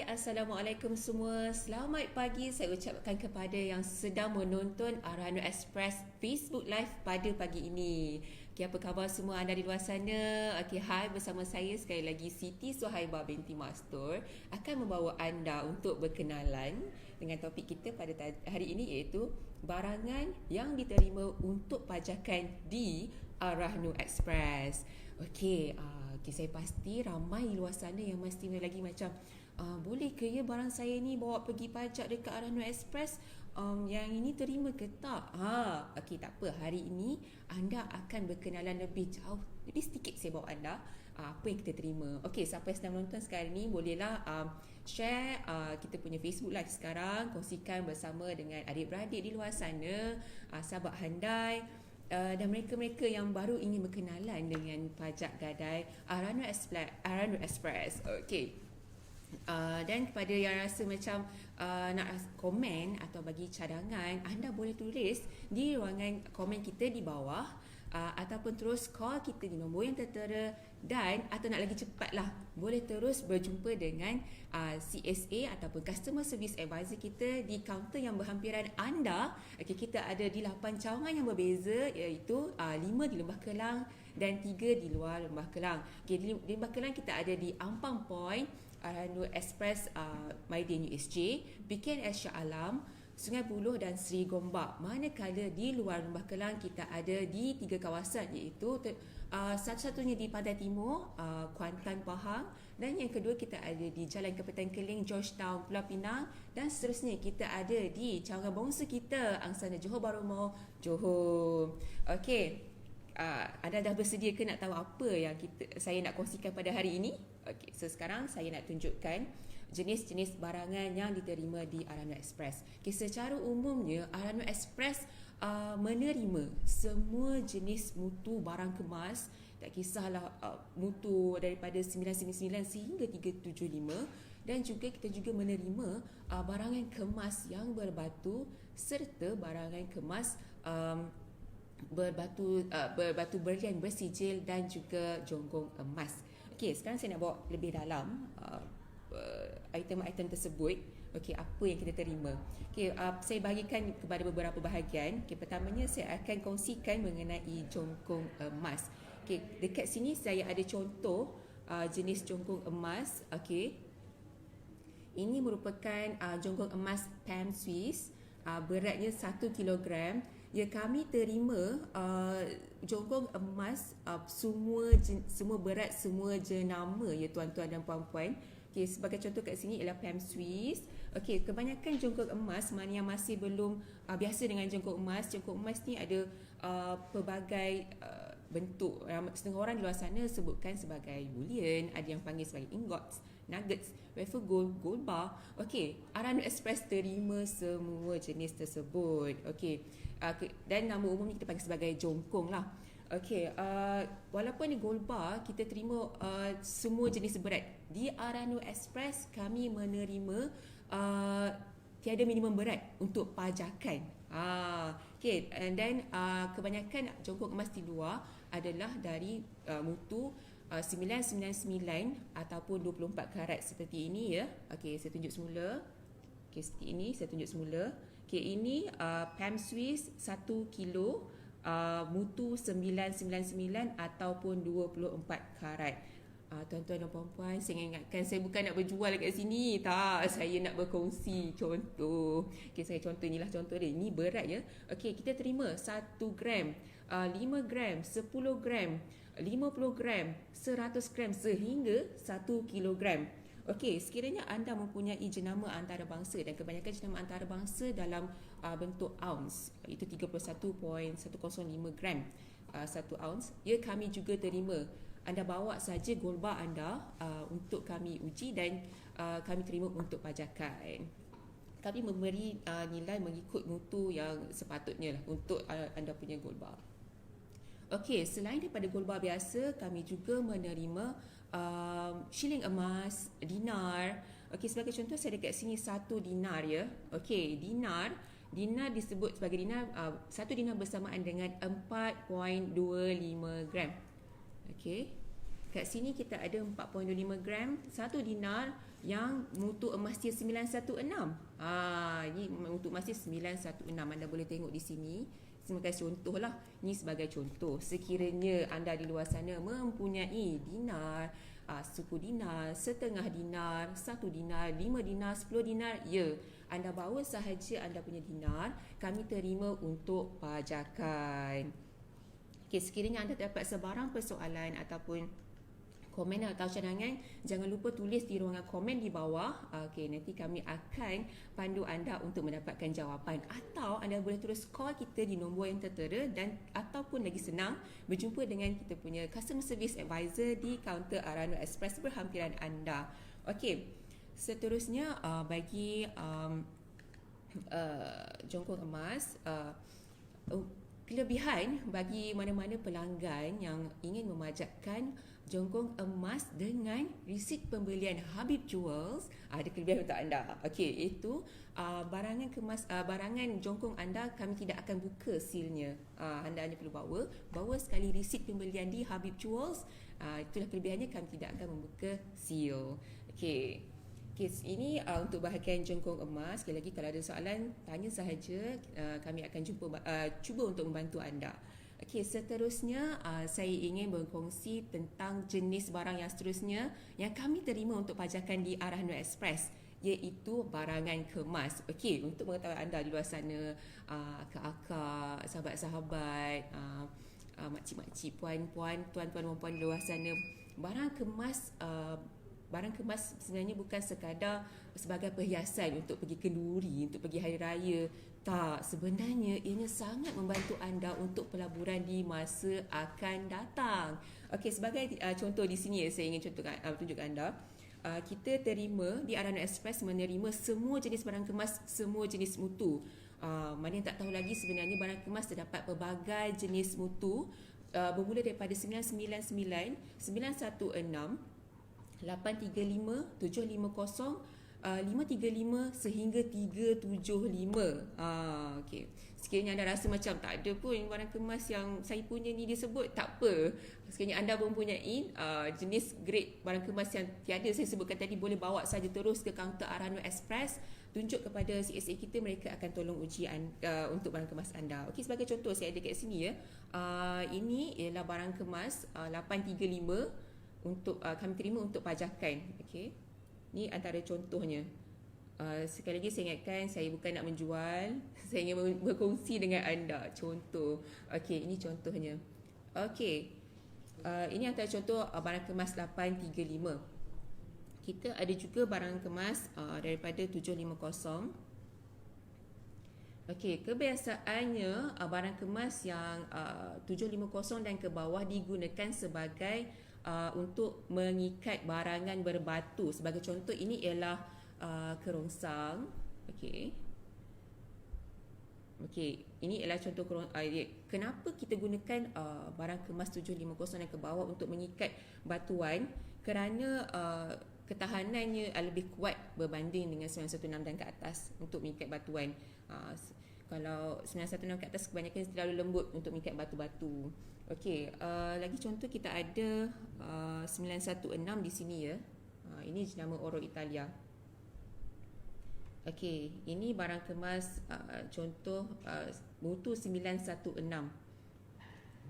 Assalamualaikum semua. Selamat pagi saya ucapkan kepada yang sedang menonton Arano Express Facebook Live pada pagi ini. Okay, apa khabar semua anda di luar sana? Okay, hai, bersama saya sekali lagi Siti Suhaibah binti Mastur akan membawa anda untuk berkenalan dengan topik kita pada hari ini, iaitu barangan yang diterima untuk pajakan di Arano Express. Okay, saya pasti ramai di luar sana yang mesti lagi macam boleh ke ya barang saya ni bawa pergi pajak dekat Arano Express, yang ini terima ke tak? Okey, tak apa. Hari ini anda akan berkenalan lebih jauh, lebih sedikit saya bawa anda apa yang kita terima. Okey, siapa yang sedang menonton sekarang ni bolehlah share kita punya Facebook Live sekarang, kongsikan bersama dengan adik-beradik di luar sana, sahabat handai, dan mereka-mereka yang baru ingin berkenalan dengan pajak gadai Arano Express. Okey. Dan kepada yang rasa macam nak komen atau bagi cadangan, anda boleh tulis di ruangan komen kita di bawah, ataupun terus call kita di nombor yang tertera, dan atau nak lagi cepatlah boleh terus berjumpa dengan CSA ataupun Customer Service Advisor kita di kaunter yang berhampiran anda. Okay, kita ada di 8 cawangan yang berbeza, iaitu 5 di Lembah Kelang dan 3 di luar Lembah Kelang. Okay, di Lembah Kelang kita ada di Ampang Point, Arano Express, Maidin USJ, PKN Shah Alam, Sungai Buloh dan Seri Gombak. Manakala di luar Lembah Kelang kita ada di 3 kawasan, iaitu satu-satunya di Pantai Timur, Kuantan Pahang, dan yang kedua kita ada di Jalan Kapitan Keling, Georgetown, Pulau Pinang, dan seterusnya kita ada di cawangan bongsu kita, Angsana Johor Bahru Mall, Johor. Okey. Anda dah bersedia ke nak tahu apa yang saya nak kongsikan pada hari ini? Okey, so sekarang saya nak tunjukkan jenis-jenis barangan yang diterima di Arano Express. Okay, secara umumnya Arano Express menerima semua jenis mutu barang kemas, tak kisahlah mutu daripada 999 sehingga 375, dan juga kita juga menerima barangan kemas yang berbatu serta barangan kemas berbatu berlian bersijil dan juga jonggong emas. Okey, sekarang saya nak bawa lebih dalam item-item tersebut. Okey, apa yang kita terima. Okey, saya bahagikan kepada beberapa bahagian. Okey, pertamanya saya akan kongsikan mengenai jonggong emas. Okey, dekat sini saya ada contoh jenis jonggong emas. Okey, ini merupakan jonggong emas Pam Swiss, beratnya 1 kilogram. Ya, kami terima jonggong emas semua berat, semua jenama, ya tuan-tuan dan puan-puan. Okay, sebagai contoh kat sini ialah Pam Swiss. Okay, kebanyakan jonggong emas mana yang masih belum biasa dengan jonggong emas ni ada pelbagai bentuk. Setengah orang di luar sana sebutkan sebagai bullion, ada yang panggil sebagai ingots, nuggets, wafer gold, gold bar. Okey, Arano Express terima semua jenis tersebut. Okey, dan nama umumnya kita panggil sebagai jongkong lah. Okey, walaupun ni gold bar, kita terima semua jenis berat. Di Arano Express kami menerima tiada minimum berat untuk pajakan. Okey, dan kebanyakan jongkong emas di luar adalah dari mutu 999 ataupun 24 karat seperti ini, ya. Okey, saya tunjuk semula. Okey, seperti ini saya tunjuk semula. Okey, ini Pam Swiss 1 kilo, mutu 999 ataupun 24 karat. Tuan-tuan dan puan-puan, saya ingatkan saya bukan nak berjual kat sini, tak, saya nak berkongsi contoh. Okey, saya contoh, inilah contoh dia. Ini berat, ya. Okey, kita terima 1 gram, 5 gram, 10 gram, 50 gram, 100 gram sehingga 1 kilogram. Okey, sekiranya anda mempunyai jenama antarabangsa, dan kebanyakan jenama antarabangsa dalam bentuk ounce, itu 31.105 gram 1 ounce, ya, kami juga terima. Anda bawa saja gold bar anda untuk kami uji, dan kami terima untuk pajakan. Kami memberi nilai mengikut mutu yang sepatutnya lah untuk anda punya gold bar. Okey, selain daripada gold bar biasa, kami juga menerima shilling emas, dinar. Okey, sebagai contoh saya dekat sini 1 dinar, ya. Okey, dinar disebut sebagai dinar, 1 dinar bersamaan dengan 4.25 gram. Okey, kat sini kita ada 4.25 gram 1 dinar yang mutu emas dia 916. Ini mutu emas dia 916. Anda boleh tengok di sini. Sebagai contoh lah, ini sebagai contoh. Sekiranya anda di luar sana mempunyai dinar, suku dinar, setengah dinar, 1 dinar, 5 dinar, 10 dinar, ya, anda bawa sahaja anda punya dinar, kami terima untuk pajakan. Okey, sekiranya anda dapat sebarang persoalan ataupun komen atau cadangan, jangan lupa tulis di ruangan komen di bawah. Okey, nanti kami akan pandu anda untuk mendapatkan jawapan, atau anda boleh terus call kita di nombor yang tertera, dan ataupun lagi senang berjumpa dengan kita punya customer service advisor di kaunter Arano Express berhampiran anda. Okey, seterusnya bagi jongkong emas, kelebihan bagi mana-mana pelanggan yang ingin memajakkan jongkong emas dengan resit pembelian Habib Jewels, ada kelebihan untuk anda. Okey, itu barangan barangan jongkong anda kami tidak akan buka sealnya. Anda hanya perlu bawa sekali resit pembelian di Habib Jewels. Itulah kelebihannya, kami tidak akan membuka seal. Okey. Ini untuk bahagian jongkong emas. Sekali lagi, kalau ada soalan, tanya sahaja. Kami akan cuba untuk membantu anda. Okey, seterusnya saya ingin berkongsi tentang jenis barang yang seterusnya yang kami terima untuk pajakan di Arano Express, iaitu barangan kemas. Okey, untuk mengetahui anda di luar sana, akak-akak, sahabat-sahabat, makcik-makcik, puan-puan, tuan-tuan, puan-puan di luar sana, barang kemas sebenarnya bukan sekadar sebagai perhiasan untuk pergi kenduri, untuk pergi hari raya. Tak, sebenarnya ianya sangat membantu anda untuk pelaburan di masa akan datang. Okey, sebagai contoh di sini saya ingin tunjukkan anda. Kita terima di Arano Express menerima semua jenis barang kemas, semua jenis mutu. Mana yang tak tahu lagi, sebenarnya barang kemas terdapat pelbagai jenis mutu, bermula daripada 999, 916, 835, 750, 535 sehingga 375. Okey. Sekiranya anda rasa macam tak ada pun barang kemas yang saya punya ni disebut, tak apa. Sekiranya anda mempunyai jenis grade barang kemas yang tiada saya sebutkan tadi, boleh bawa saja terus ke kaunter Arano Express, tunjuk kepada CSA kita, mereka akan tolong uji untuk barang kemas anda. Okey, sebagai contoh saya ada kat sini ya. Ini ialah barang kemas 835 untuk kami terima untuk pajakan. Okey. Ini antara contohnya. Sekali lagi saya ingatkan, saya bukan nak menjual, saya ingin berkongsi dengan anda contoh. Okey, ini contohnya. Okey, ini antara contoh barang kemas 835. Kita ada juga barang kemas daripada 750. Okey, kebiasaannya barang kemas yang 750 dan ke bawah digunakan sebagai untuk mengikat barangan berbatu. Sebagai contoh, ini ialah kerongsang. Okey. Okey, ini ialah contoh kenapa kita gunakan barang kemas 750 dan ke bawah untuk mengikat batuan, kerana ketahanannya lebih kuat berbanding dengan 916 dan ke atas untuk mengikat batuan. Kalau 916 ke atas kebanyakan terlalu lembut untuk mengikat batu-batu. Okey, lagi contoh kita ada 916 di sini ya. Ini jenama Oro Italia. Okey, ini barang kemas contoh mutu 916.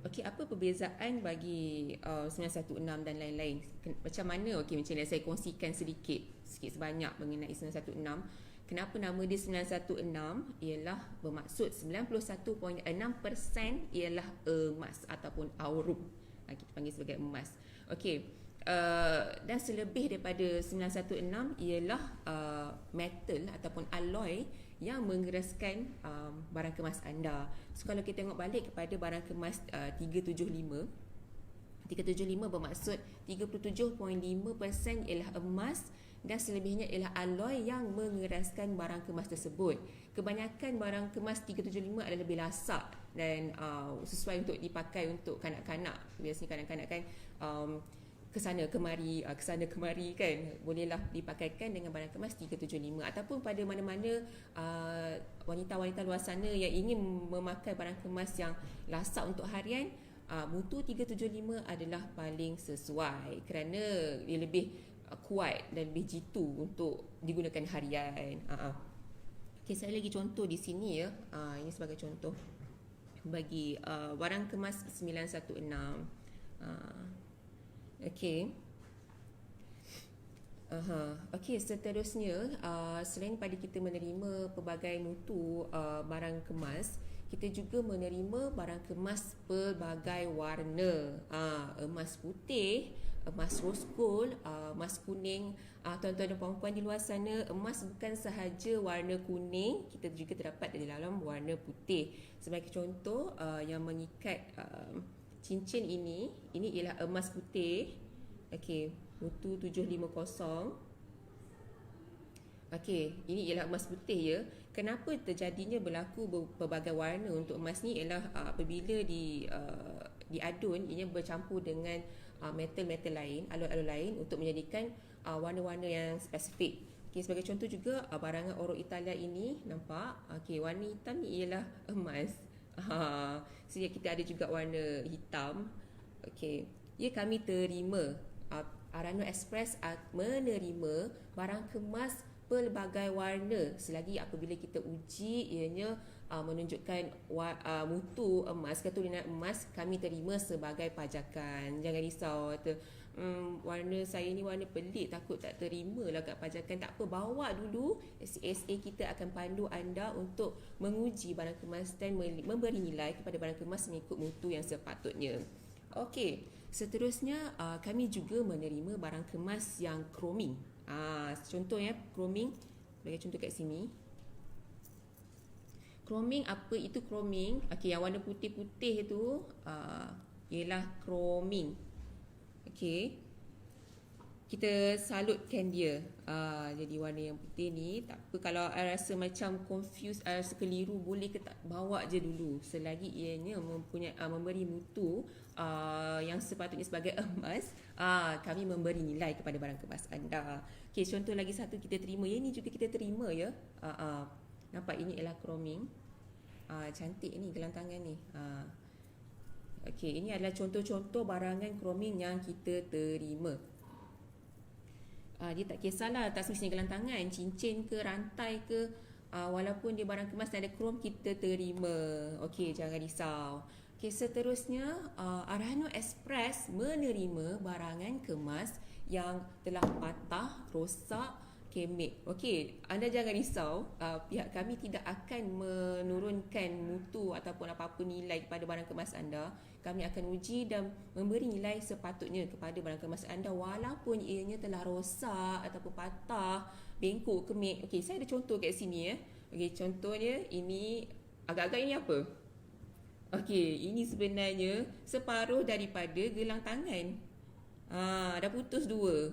Okey, apa perbezaan bagi 916 dan lain-lain? Macam mana? Okey, macam ni saya kongsikan sedikit sebanyak mengenai 916. Kenapa nama dia 916? Ialah bermaksud 91.6% ialah emas ataupun aurum. Kita panggil sebagai emas. Okey. Dan selebih daripada 916 ialah metal ataupun alloy yang mengeraskan barang kemas anda. So kalau kita tengok balik kepada barang kemas 375 bermaksud 37.5% ialah emas dan selebihnya ialah alloy yang mengeraskan barang kemas tersebut. Kebanyakan barang kemas 375 adalah lebih lasak dan sesuai untuk dipakai untuk kanak-kanak. Biasanya kanak-kanak kan kesana kemari kan, bolehlah dipakaikan dengan barang kemas 375. Ataupun pada mana-mana wanita-wanita luar sana yang ingin memakai barang kemas yang lasak untuk harian, mutu 375 adalah paling sesuai kerana dia lebih kuat dan lebih jitu untuk digunakan harian. Okay, saya lagi contoh di sini ya. Ini sebagai contoh bagi barang kemas 916. Okay. Okey, seterusnya selain pada kita menerima pelbagai mutu barang kemas, kita juga menerima barang kemas pelbagai warna. Emas putih, emas rose gold, emas kuning. Tuan-tuan dan puan-puan di luar sana, emas bukan sahaja warna kuning, kita juga terdapat di dalam warna putih. Sebagai contoh, yang mengikat cincin ini ialah emas putih. Okey, mutu 750. Okey, ini ialah emas putih ya. Kenapa terjadinya berlaku pelbagai warna untuk emas ni ialah apabila diadun, ia bercampur dengan metal-metal lain, alun-alun lain untuk menjadikan warna-warna yang spesifik. Okey, sebagai contoh juga barangan Oro Italia ini, nampak? Okey, warna hitam ni ialah emas. Sehingga kita ada juga warna hitam. Okey, ya, kami terima Arano Express menerima barang kemas pelbagai warna selagi apabila kita uji ianya menunjukkan mutu emas, keturunan emas, kami terima sebagai pajakan. Jangan risau warna saya ni warna pelik, takut tak terima lah kat pajakan. Tak apa, bawa dulu, CSA kita akan pandu anda untuk menguji barang kemas dan memberi nilai kepada barang kemas mengikut mutu yang sepatutnya. Okey, seterusnya kami juga menerima barang kemas yang chroming. Contohnya chroming, bagi contoh kat sini. Chroming, apa itu chroming? Okey, yang warna putih-putih tu ialah chroming. Okey, kita salutkan dia. Jadi warna yang putih ni, tak apa, kalau rasa macam confused, rasa keliru, boleh ke tak, bawa je dulu selagi ianya mempunyai memberi mutu yang sepatutnya sebagai emas. Kami memberi nilai kepada barang kemas anda. Okey, contoh lagi satu kita terima. Yang ni juga kita terima ya. Nampak, ini ialah chroming. Cantik ni gelang tangan ni. Okey, ini adalah contoh-contoh barangan chroming yang kita terima. Dia tak kisahlah tak semestinya gelang tangan, cincin ke, rantai ke, walaupun dia barang kemas dan ada krom, kita terima. Okey, jangan risau. Okey, seterusnya Arano Express menerima barangan kemas yang telah patah, rosak, kemek. Okey, anda jangan risau, pihak kami tidak akan menurunkan mutu ataupun apa-apa nilai kepada barang kemas anda. Kami akan uji dan memberi nilai sepatutnya kepada barang kemas anda walaupun ianya telah rosak ataupun patah, bengkok, kemek. Okey, saya ada contoh kat sini ya. Okey, contohnya ini agak-agak ini apa? Okey, ini sebenarnya separuh daripada gelang tangan. Dah putus dua.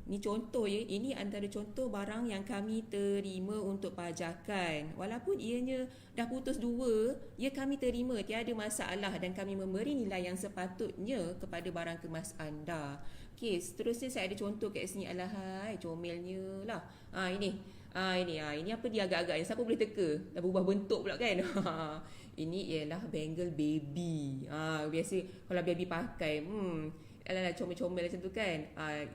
Ini contoh ya, ini antara contoh barang yang kami terima untuk pajakan. Walaupun ianya dah putus dua, ya kami terima, tiada masalah dan kami memberi nilai yang sepatutnya kepada barang kemas anda. Okey, seterusnya saya ada contoh kat sini. Alahai, comelnya lah. Ini apa dia agak-agak, siapa boleh teka? Dah berubah bentuk pula kan? Ini ialah bangle baby. Biasa kalau baby pakai, alah comel-comel macam tu kan.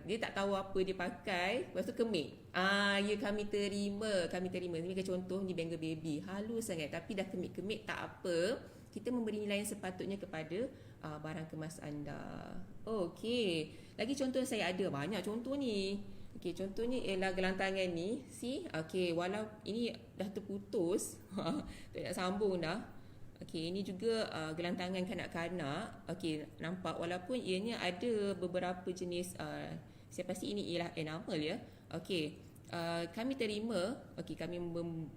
Dia tak tahu apa dia pakai, lepas tu kemik. Ya, kami terima. Ini contoh ni bangle baby. Halus sangat tapi dah kemik-kemik, tak apa. Kita memberi nilai yang sepatutnya kepada barang kemas anda. Okey. Lagi contoh saya ada, banyak contoh ni. Okey, contohnya ialah gelang tangan ni. See? Okey, walau ini dah terputus, tak nak sambung dah. Okey, ini juga gelang tangan kanak-kanak. Okey, nampak walaupun ianya ada beberapa jenis, saya pasti ini ialah enamel ya. Okey, kami terima. Okey, kami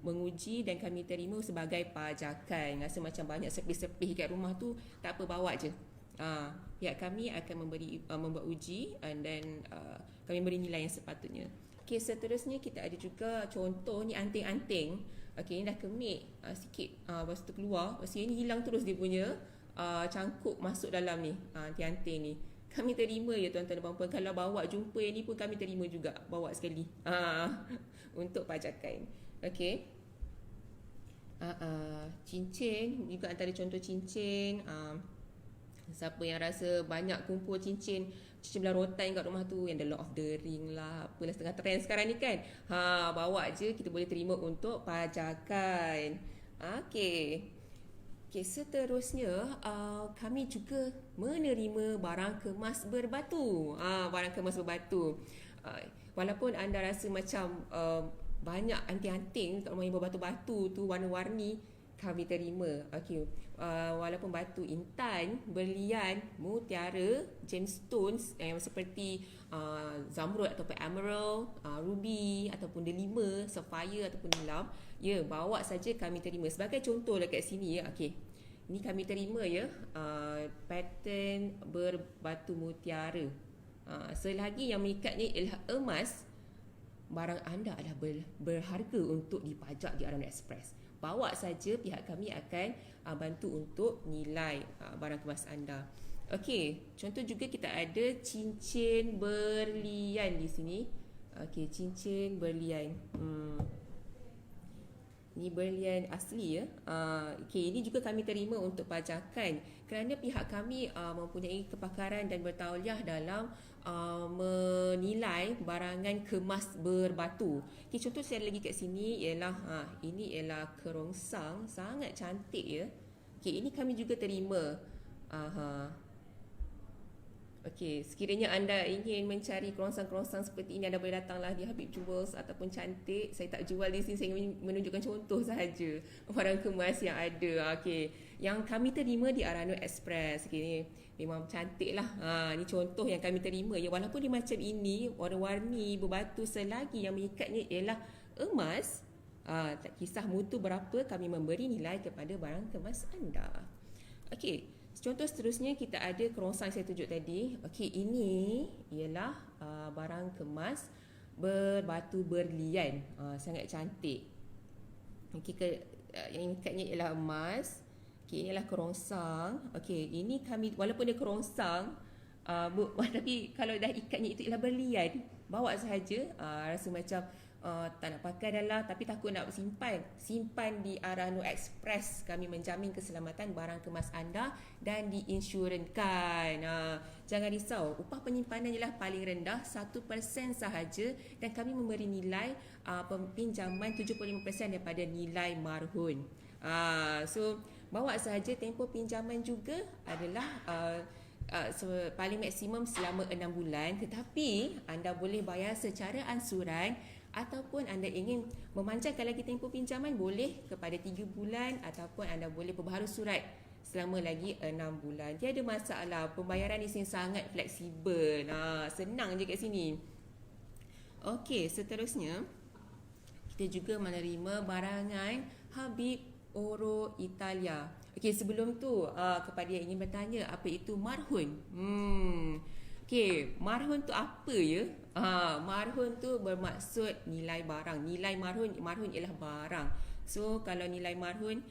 menguji dan kami terima sebagai pajakan. Rasa macam banyak sepih-sepih kat rumah tu, tak apa, bawa je. Pihak kami akan membuat uji dan kami beri nilai yang sepatutnya. Okey, seterusnya kita ada juga contoh ni anting-anting. Okey, ini dah kemik sikit, lepas tu keluar, lepas ini hilang terus dia punya cangkuk masuk dalam ni, anting-anting ni. Kami terima ya tuan-tuan dan puan-puan. Kalau bawa jumpa yang ni pun kami terima juga, bawa sekali untuk pajakan. Okey, cincin juga antara contoh cincin. Siapa yang rasa banyak kumpul cincin belah rotan kat rumah tu, yang The Lord of the Ring lah, apalah setengah trend sekarang ni kan. Bawa je, kita boleh terima untuk pajakan. Okey. Okey, seterusnya kami juga menerima barang kemas berbatu. Barang kemas berbatu. Walaupun anda rasa macam banyak anting-anting kat rumah yang berbatu-batu tu warna-warni, kami terima. Okey, walaupun batu intan, berlian, mutiara, gemstones yang seperti zamrud ataupun emerald, ruby ataupun delima, sapphire ataupun nilam, ya, bawa saja kami terima. Sebagai contoh dekat sini ya. Okey, ini kami terima ya, pattern berbatu mutiara. Selagi yang mengikatnya ialah emas, barang anda adalah berharga untuk dipajak di Arano Express. Bawa saja, pihak kami akan bantu untuk nilai barang kemas anda. Okey, contoh juga kita ada cincin berlian di sini. Okey, cincin berlian. Ini berlian asli ya. Okey, ini juga kami terima untuk pajakan kerana pihak kami mempunyai kepakaran dan bertauliah dalam menilai barangan kemas berbatu. Okey, contoh saya lagi kat sini ialah ini ialah kerongsang, sangat cantik ya. Okey, ini kami juga terima. Okey, sekiranya anda ingin mencari kerongsang-kerongsang seperti ini, anda boleh datanglah di Habib Jewels ataupun Cantik. Saya tak jual di sini, saya ingin menunjukkan contoh sahaja barang kemas yang ada. Okey, yang kami terima di Arano Express. Okey, ni memang cantik lah. Ni contoh yang kami terima ya. Walaupun dia macam ini, warna-warni berbatu, selagi yang mengikatnya ialah emas, tak kisah mutu berapa, kami memberi nilai kepada barang kemas anda. Okey, contoh seterusnya kita ada kerongsang saya tunjuk tadi. Okey, ini ialah barang kemas berbatu berlian. Sangat cantik. Okey, yang ikatnya ialah emas. Okey, ini adalah kerongsang. Okey, ini kami, walaupun dia kerongsang, tapi kalau dah ikatnya itu ialah berlian, bawa sahaja. Rasa macam tak nak pakai dah lah, tapi takut nak simpan di Arano Express. Kami menjamin keselamatan barang kemas anda dan diinsurankan. Jangan risau, upah penyimpanan ialah paling rendah 1% sahaja, dan kami memberi nilai pinjaman 75% daripada nilai marhun. So bawa sahaja. Tempoh pinjaman juga adalah paling maksimum selama 6 bulan, tetapi anda boleh bayar secara ansuran, ataupun anda ingin memanjangkan lagi tempoh pinjaman, boleh kepada 3 bulan, ataupun anda boleh perbaharui surat selama lagi 6 bulan. Tiada masalah, pembayaran di sini sangat fleksibel. Senang je kat sini. Okey, seterusnya kita juga menerima barangan Habib Oro Italia. Okey, sebelum tu kepada yang ingin bertanya apa itu marhun. Okey, marhun tu apa ya? Marhun tu bermaksud nilai barang. Nilai marhun ialah barang. So kalau nilai marhun,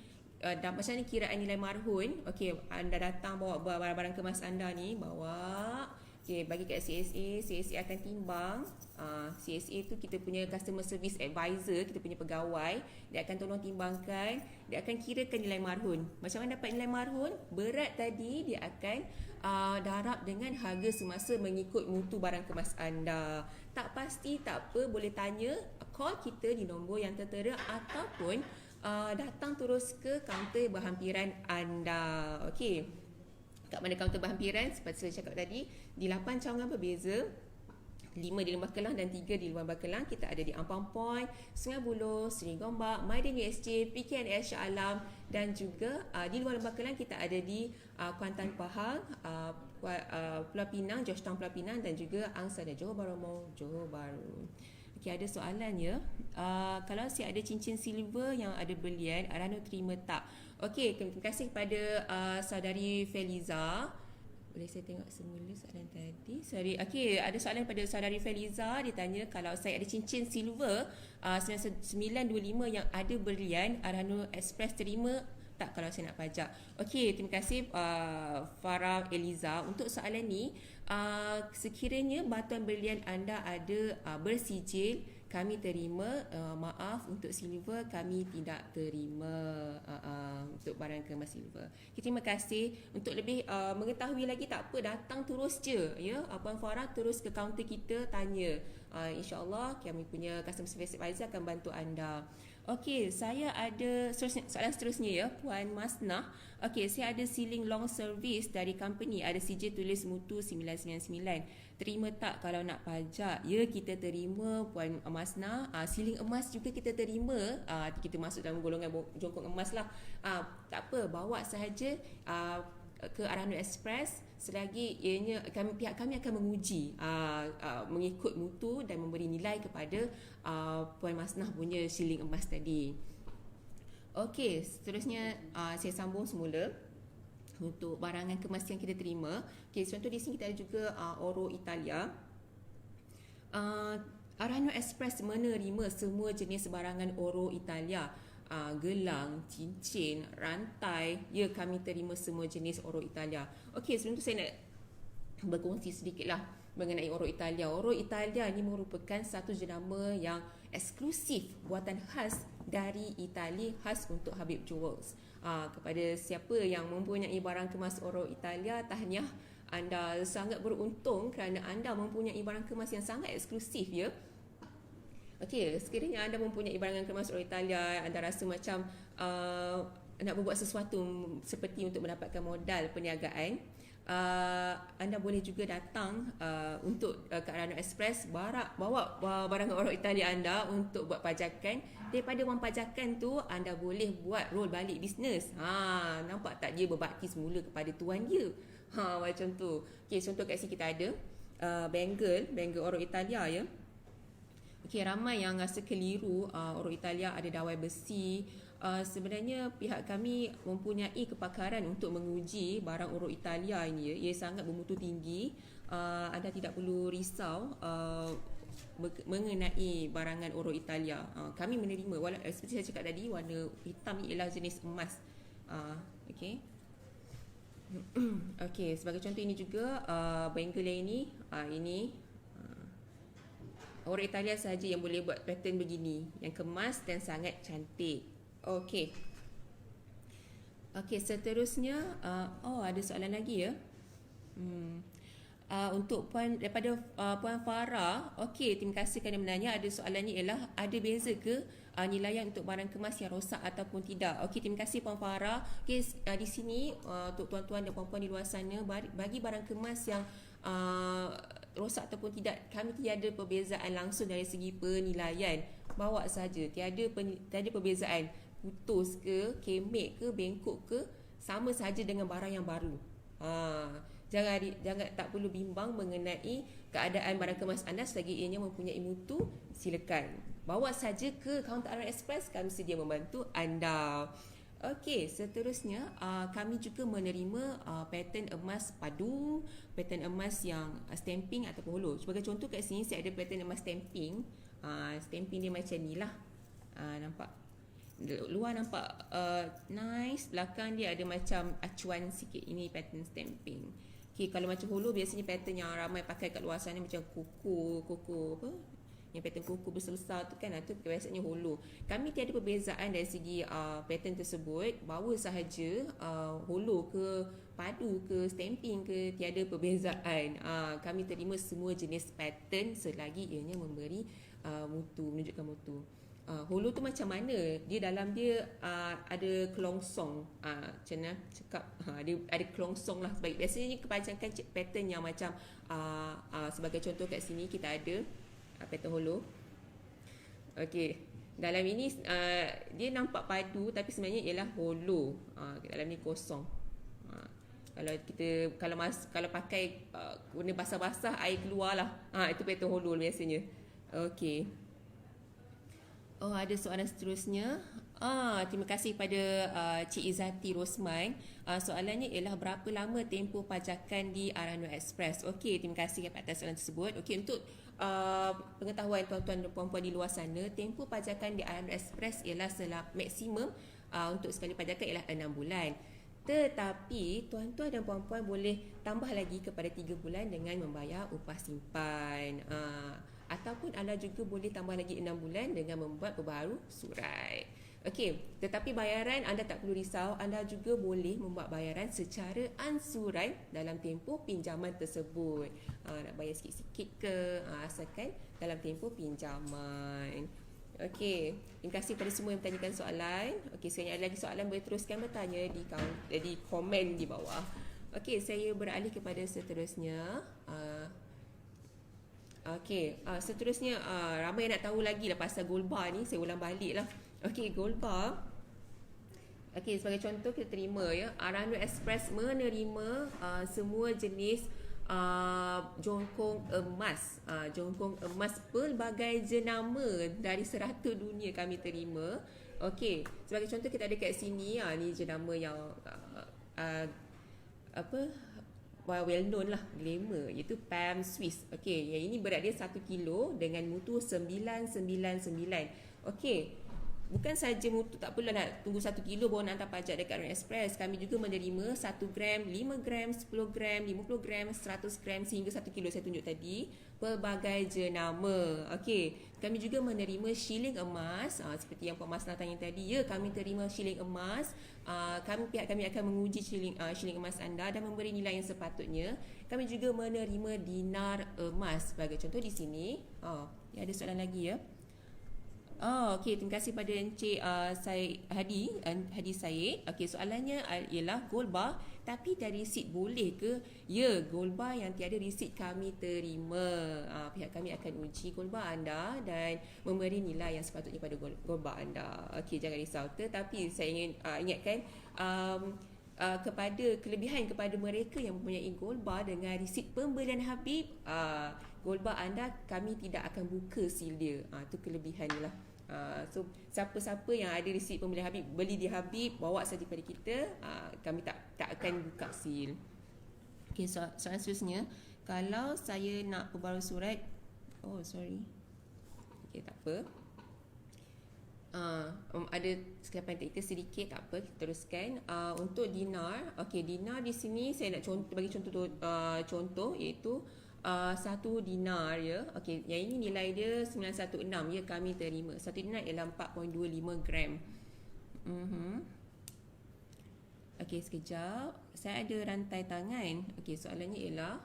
macam ni kiraan nilai marhun. Okey, anda datang bawa barang-barang kemas anda ni, bawa. Okey, bagi kat CSA, CSA akan timbang. CSA tu kita punya customer service advisor, kita punya pegawai, dia akan tolong timbangkan, dia akan kirakan nilai marhun. Macam mana dapat nilai marhun? Berat tadi dia akan darab dengan harga semasa mengikut mutu barang kemas anda. Tak pasti, tak apa, boleh tanya, call kita di nombor yang tertera, ataupun datang terus ke kaunter berhampiran anda. Okey, kat mana kaunter berhampiran? Seperti saya cakap tadi, di 8 cawangan berbeza, 5 di Lembah Kelang dan 3 di Lembah Kelang. Kita ada di Ampang Point, Sungai Buloh, Seri Gombak, Maidin USJ, PKNS Shah Alam, dan juga di luar Lembah Kelang kita ada di Kuantan Pahang, Pulau Pinang, Georgetown Pulau Pinang, dan juga Angsana Johor Bahru Mall, Johor Bahru. Okey, ada soalan ya. Kalau saya ada cincin silver yang ada berlian, Arano terima tak? Okey, terima kasih kepada saudari Feliza. Boleh saya tengok semula soalan tadi? Sorry. Okey, ada soalan pada saudari Feliza. Dia tanya kalau saya ada cincin silver 9925 yang ada berlian, Arano Express terima tak kalau saya nak pajak? Okey, terima kasih Farah Eliza. Untuk soalan ni, sekiranya batuan berlian anda ada bersijil, kami terima, maaf untuk silver kami tidak terima untuk barang kemas silver. Okay, terima kasih. Untuk lebih mengetahui lagi tak apa, datang terus je ya. Puan Farah terus ke kaunter kita tanya. InsyaAllah kami punya customer service advisor akan bantu anda. Okey, saya ada soalan seterusnya ya, Puan Masnah. Okey, saya ada sealing long service dari company, ada CJ tulis mutu 999. Terima tak kalau nak pajak? Ya, kita terima Puan Masnah. Sealing emas juga kita terima. Kita masuk dalam golongan jongkong emas lah. Tak apa, bawa sahaja ke Arano Express selagi ianya pihak kami akan menguji mengikut mutu dan memberi nilai kepada Puan Masnah punya shilling emas tadi. Okey, seterusnya saya sambung semula untuk barangan kemas yang kita terima. Okey, contoh di sini kita ada juga Oro Italia. Arano Express menerima semua jenis barangan Oro Italia. Gelang, cincin, rantai, ya kami terima semua jenis Oro Italia. Okey, sebelum tu saya nak berkongsi sedikitlah mengenai Oro Italia. Oro Italia ini merupakan satu jenama yang eksklusif, buatan khas dari Itali, khas untuk Habib Jewels. Kepada siapa yang mempunyai barang kemas Oro Italia, tahniah, anda sangat beruntung kerana anda mempunyai barang kemas yang sangat eksklusif ya. Okey, sekiranya anda mempunyai barangan kemas Oro Italia, anda rasa macam nak berbuat sesuatu seperti untuk mendapatkan modal perniagaan, anda boleh juga datang untuk ke Arano Express, bawa barangan Oro Italia anda untuk buat pajakan. Daripada wang pajakan tu, anda boleh buat roll balik bisnes. Nampak tak, dia berbakti semula kepada tuan dia. Macam tu. Okey, contoh kat sini kita ada bangle Oro Italia ya. Okey, ramai yang rasa keliru Oro Italia ada dawai besi. Sebenarnya pihak kami mempunyai kepakaran untuk menguji barang Oro Italia ini ya. Ia sangat bermutu tinggi. Anda tidak perlu risau mengenai barangan Oro Italia. Kami menerima, seperti saya cakap tadi, warna hitam ni ialah jenis emas. Okey. Okey, sebagai contoh ini juga bangle ini Oro Italia sahaja yang boleh buat pattern begini, yang kemas dan sangat cantik. Okey. Okey, seterusnya ada soalan lagi ya. Untuk daripada Puan Farah. Okey, terima kasih kerana menanya. Ada soalannya ialah ada beza ke nilaian untuk barang kemas yang rosak ataupun tidak? Okey, terima kasih Puan Farah. Okey, di sini untuk tuan-tuan dan puan-puan di luar sana, bagi barang kemas yang rosak ataupun tidak, kami tiada perbezaan langsung dari segi penilaian. Bawa saja, tiada perbezaan. Putus ke, kemek ke, bengkok ke, sama saja dengan barang yang baru. Jangan tak perlu bimbang mengenai keadaan barang kemas anda selagi ianya mempunyai mutu. Silakan bawa saja ke kaunter Arano Express, kami sedia membantu anda. Okey, seterusnya kami juga menerima pattern emas padu, pattern emas yang stamping ataupun holo. Sebagai contoh kat sini saya ada pattern emas stamping. Stamping dia macam ni lah. Nampak? Luar nampak nice, belakang dia ada macam acuan sikit. Ini pattern stamping. Okey, kalau macam holo biasanya pattern yang ramai pakai kat luar sana macam kuku apa? Yang pattern kuku besar-besar tu kan, itu biasanya holo. Kami tiada perbezaan dari segi pattern tersebut. Bawa sahaja holo ke, padu ke, stamping ke, tiada perbezaan. Kami terima semua jenis pattern selagi ianya memberi mutu, menunjukkan mutu. Holo tu macam mana? Dia dalam dia ada kelongsong. Macam mana cakap? Dia ada kelongsong lah. Biasanya kepanjangan pattern yang macam sebagai contoh kat sini kita ada pattern holo. Okey, dalam ini dia nampak padu tapi sebenarnya ialah holo. Dalam ni kosong. Kalau pakai guna basah-basah, air keluar lah. Itu pattern holo biasanya. Okey. Ada soalan seterusnya. Terima kasih pada Cik Izzati Rosman. Soalannya ialah berapa lama tempoh pajakan di Arano Express? Okey, terima kasih atas soalan tersebut. Okey, untuk pengetahuan tuan-tuan dan puan-puan di luar sana, tempoh pajakan di Arano Express ialah maksimum untuk sekali pajakan ialah 6 bulan. Tetapi tuan-tuan dan puan-puan boleh tambah lagi kepada 3 bulan dengan membayar upah simpan. ataupun anda juga boleh tambah lagi 6 bulan dengan membuat perbaharu surat. Okey, tetapi bayaran anda tak perlu risau, anda juga boleh membuat bayaran secara ansuran dalam tempoh pinjaman tersebut. Nak bayar sikit-sikit ke, asalkan dalam tempoh pinjaman. Okey, terima kasih kepada semua yang bertanyakan soalan. Okey, sekiranya ada lagi soalan boleh teruskan bertanya di komen di bawah. Okey, saya beralih kepada seterusnya. Okey, seterusnya ramai yang nak tahu lagi lah pasal gold bar ni. Saya ulang balik lah. Okey, gold bar. Okey, sebagai contoh kita terima ya, Arano Express menerima semua jenis jongkong emas. Jongkong emas pelbagai jenama dari serata dunia kami terima. Okey, sebagai contoh kita ada kat sini, ni jenama yang well known lah, glamour, iaitu Pam Swiss. Okey, yang ini berat dia 1 kilo dengan mutu 999. Okey, bukan saja mutu, tak perlu nak tunggu 1 kilo baru nak hantar pajak dekat Arano Express. Kami juga menerima 1 gram, 5 gram, 10 gram, 50 gram, 100 gram sehingga 1 kilo saya tunjuk tadi, pelbagai jenama. Okey, kami juga menerima shilling emas, seperti yang Puan Masna tanya tadi. Ya, kami terima shilling emas. Pihak kami akan menguji shilling emas anda dan memberi nilai yang sepatutnya. Kami juga menerima dinar emas. Sebagai contoh di sini, ada soalan lagi ya. Okey, terima kasih pada Encik Hadi Syed. Okey, soalannya ialah gold bar tapi tiada resit boleh ke? Ya, gold bar yang tiada resit kami terima. Pihak kami akan uji gold bar anda dan memberi nilai yang sepatutnya pada gold bar anda. Okey, jangan risau. Tetapi saya ingin ingatkan kepada kelebihan kepada mereka yang mempunyai gold bar dengan resit pembelian Habib, gold bar anda kami tidak akan buka seal dia. Itu kelebihannya lah. So siapa-siapa yang ada resit pembelian Habib, beli di Habib, bawa saja pada kita, kami tak akan buka seal. Okey, soalan seterusnya, kalau saya nak perbarui surat, okey, tak apa. Ada kesilapan teknis sedikit, tak apa, kita teruskan. Untuk dinar, okey, dinar di sini saya nak bagi contoh iaitu 1 dinar ya. Okey, yang ini nilai dia 916 ya, kami terima. 1 dinar ialah 4.25 gram. Okey, sekejap. Saya ada rantai tangan. Okey, soalannya ialah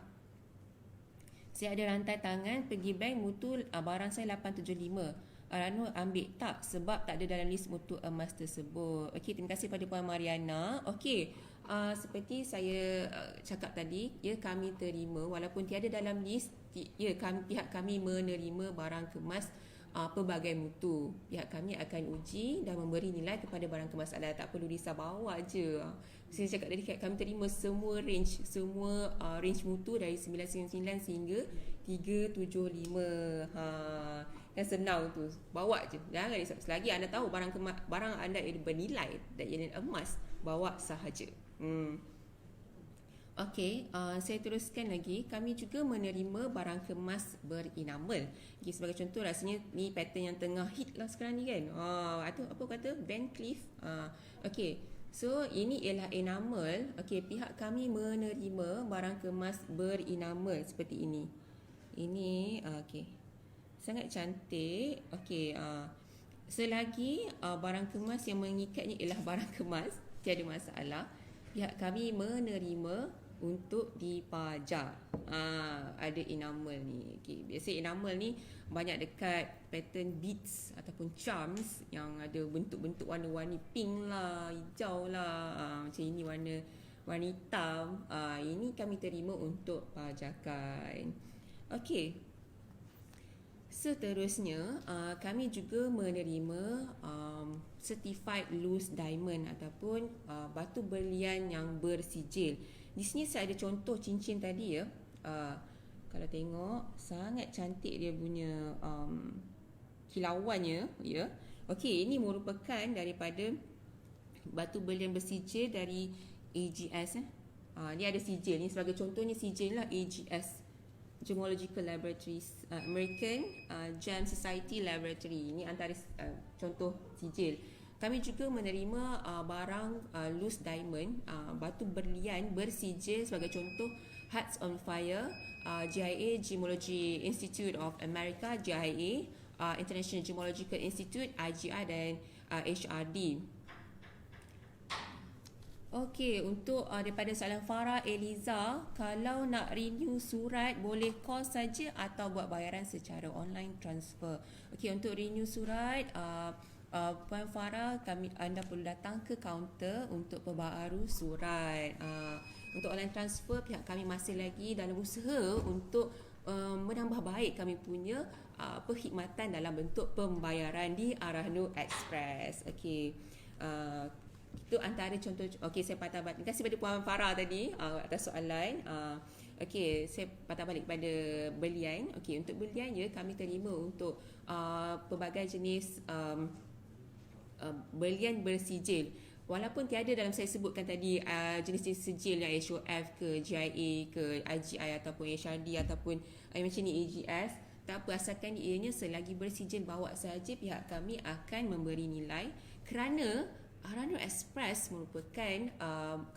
saya ada rantai tangan pergi bank, mutu barang saya 875. Arano ambil tak sebab tak ada dalam list mutu emas tersebut. Okey, terima kasih pada Puan Mariana. Okey, seperti saya cakap tadi, ya, kami terima walaupun tiada dalam list, ya, pihak kami menerima barang kemas pelbagai mutu. Pihak kami akan uji dan memberi nilai kepada barang kemas anda. Tak perlu risau, bawa je. Saya cakap tadi kami terima semua range mutu dari 999 sehingga 375. Kan senang tu, bawa je, jangan risau. Selagi anda tahu barang anda bernilai dan ia emas, bawa sahaja. Okey, saya teruskan lagi. Kami juga menerima barang kemas berenamel. Okay, sebagai contoh, rasanya ni pattern yang tengah hit lah sekarang ni kan. Atau apa kata, Van Cleef. Okey, so ini ialah enamel. Okey, pihak kami menerima barang kemas berenamel seperti ini. Ini okey, sangat cantik. Okey, selagi barang kemas yang mengikatnya ialah barang kemas, tiada masalah. Pihak kami menerima untuk dipajak. Ada enamel ni. Okay, biasa enamel ni banyak dekat pattern beads ataupun charms yang ada bentuk-bentuk warna-warni, pink lah, hijau lah, macam ini warna hitam. Ini kami terima untuk pajakan. Okey, seterusnya kami juga menerima certified loose diamond ataupun batu berlian yang bersijil. Di sini saya ada contoh cincin tadi ya. Kalau tengok, sangat cantik dia punya kilauannya ya. Okey, ini merupakan daripada batu berlian bersijil dari AGS. Ni ada sijil ni, sebagai contohnya sijil lah AGS, Gemological Laboratories, American Gem Society Laboratory. Ini antara contoh sijil. Kami juga menerima barang loose diamond, batu berlian bersijil, sebagai contoh Hearts on Fire, GIA, Gemology Institute of America, GIA, International Gemological Institute, IGI, dan HRD. Okey, untuk daripada soalan Farah Eliza, kalau nak renew surat boleh call saja atau buat bayaran secara online transfer. Okey, untuk renew surat Puan Farah, anda perlu datang ke kaunter untuk perbaharu surat. Untuk online transfer, pihak kami masih lagi dalam usaha untuk menambah baik kami punya perkhidmatan dalam bentuk pembayaran di Arahnu Express. Okey. Itu antara contoh. Okey, saya patah balik. Terima kasih pada Puan Farah tadi atas soalan. Okey, saya patah balik pada belian. Okey, untuk belian ya, kami terima untuk pelbagai jenis belian bersijil. Walaupun tiada dalam saya sebutkan tadi jenis-jenis sijil yang HOF ke GIA ke IGI ataupun HRD ataupun macam ni AGS, tak apa, asalkan ianya selagi bersijil bawa sahaja, pihak kami akan memberi nilai kerana Arahnu Express merupakan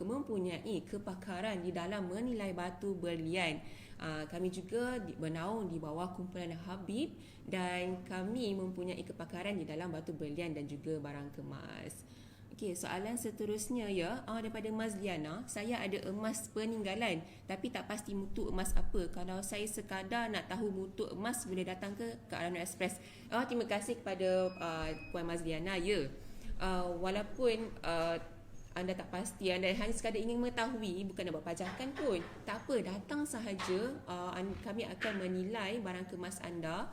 mempunyai kepakaran di dalam menilai batu berlian. Kami juga bernaung di bawah kumpulan Habib dan kami mempunyai kepakaran di dalam batu berlian dan juga barang kemas. Okey, soalan seterusnya ya, daripada Mas Liana, saya ada emas peninggalan tapi tak pasti mutu emas apa. Kalau saya sekadar nak tahu mutu emas, boleh datang ke Arahnu Express. Terima kasih kepada Puan Mas Liana ya. Walaupun anda tak pasti, anda hanya sekadar ingin mengetahui, bukan nak buat pajakan pun, tak apa, datang sahaja. Kami akan menilai barang kemas anda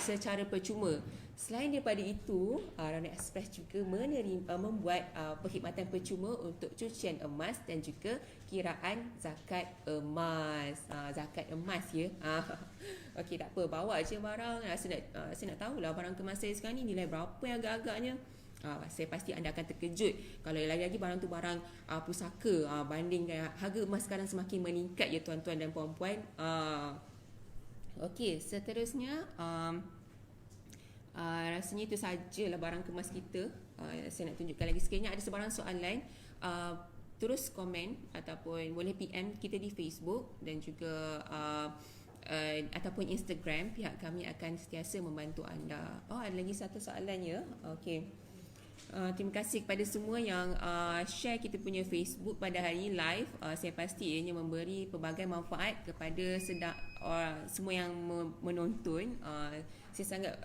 secara percuma. Selain daripada itu, Arahnu Express juga membuat perkhidmatan percuma untuk cucian emas dan juga kiraan zakat emas. Zakat emas ya. Okey, tak apa, bawa je barang. Saya nak tahulah barang kemas saya sekarang ni nilai berapa yang agak-agaknya. Saya pasti anda akan terkejut kalau lagi-lagi barang tu barang pusaka, banding harga emas sekarang semakin meningkat ya tuan-tuan dan puan-puan. Okey, seterusnya rasanya itu sajalah barang kemas kita. Saya nak tunjukkan lagi sekiranya ada sebarang soalan, terus komen ataupun boleh PM kita di Facebook dan juga ataupun Instagram. Pihak kami akan sentiasa membantu anda. Ada lagi satu soalan ya. Okey. Terima kasih kepada semua yang share kita punya Facebook pada hari live. Saya pasti ianya memberi pelbagai manfaat kepada semua yang menonton. Saya sangat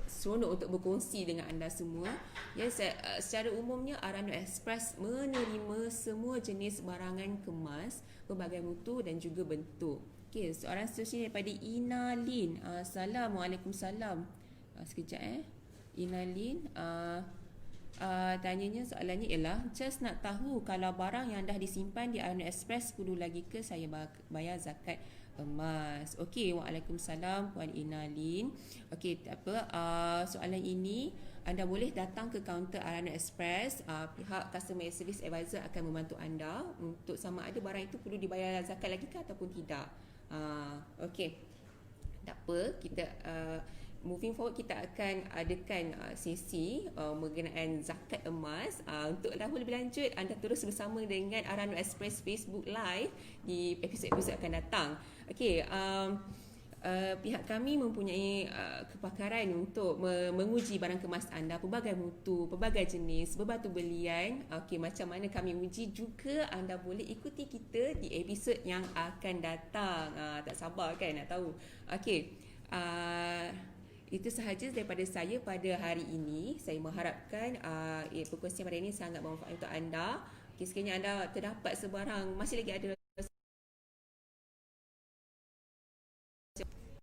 seronok untuk berkongsi dengan anda semua. Ya, secara umumnya Arahnu Express menerima semua jenis barangan kemas, pelbagai mutu dan juga bentuk. Okey, soalan seterusnya daripada Ina Lin. Assalamualaikum. Sekejap Ina Lin. Tanyanya, soalannya ialah, just nak tahu kalau barang yang dah disimpan di Arahnu Express perlu lagi ke saya bayar zakat emas. Okey, waalaikumsalam Puan Ina Lin. Okey, tak apa, soalan ini anda boleh datang ke kaunter Arahnu Express. Pihak Customer Service Advisor akan membantu anda untuk sama ada barang itu perlu dibayar zakat lagi ke ataupun tidak. Okey, tak apa, kita moving forward kita akan adakan sesi mengenai zakat emas. Untuk tahu lebih lanjut, anda terus bersama dengan Arahnu Express Facebook Live di episod-episod akan datang. Okey, pihak kami mempunyai kepakaran untuk menguji barang kemas anda, pelbagai mutu, pelbagai jenis, berbatu belian. Okey, macam mana kami uji juga anda boleh ikuti kita di episod yang akan datang. Tak sabar kan nak tahu. Okey, itu sahaja daripada saya pada hari ini. Saya mengharapkan perkongsian pada ini sangat bermanfaat untuk anda. Sekiranya anda terdapat sebarang, masih lagi ada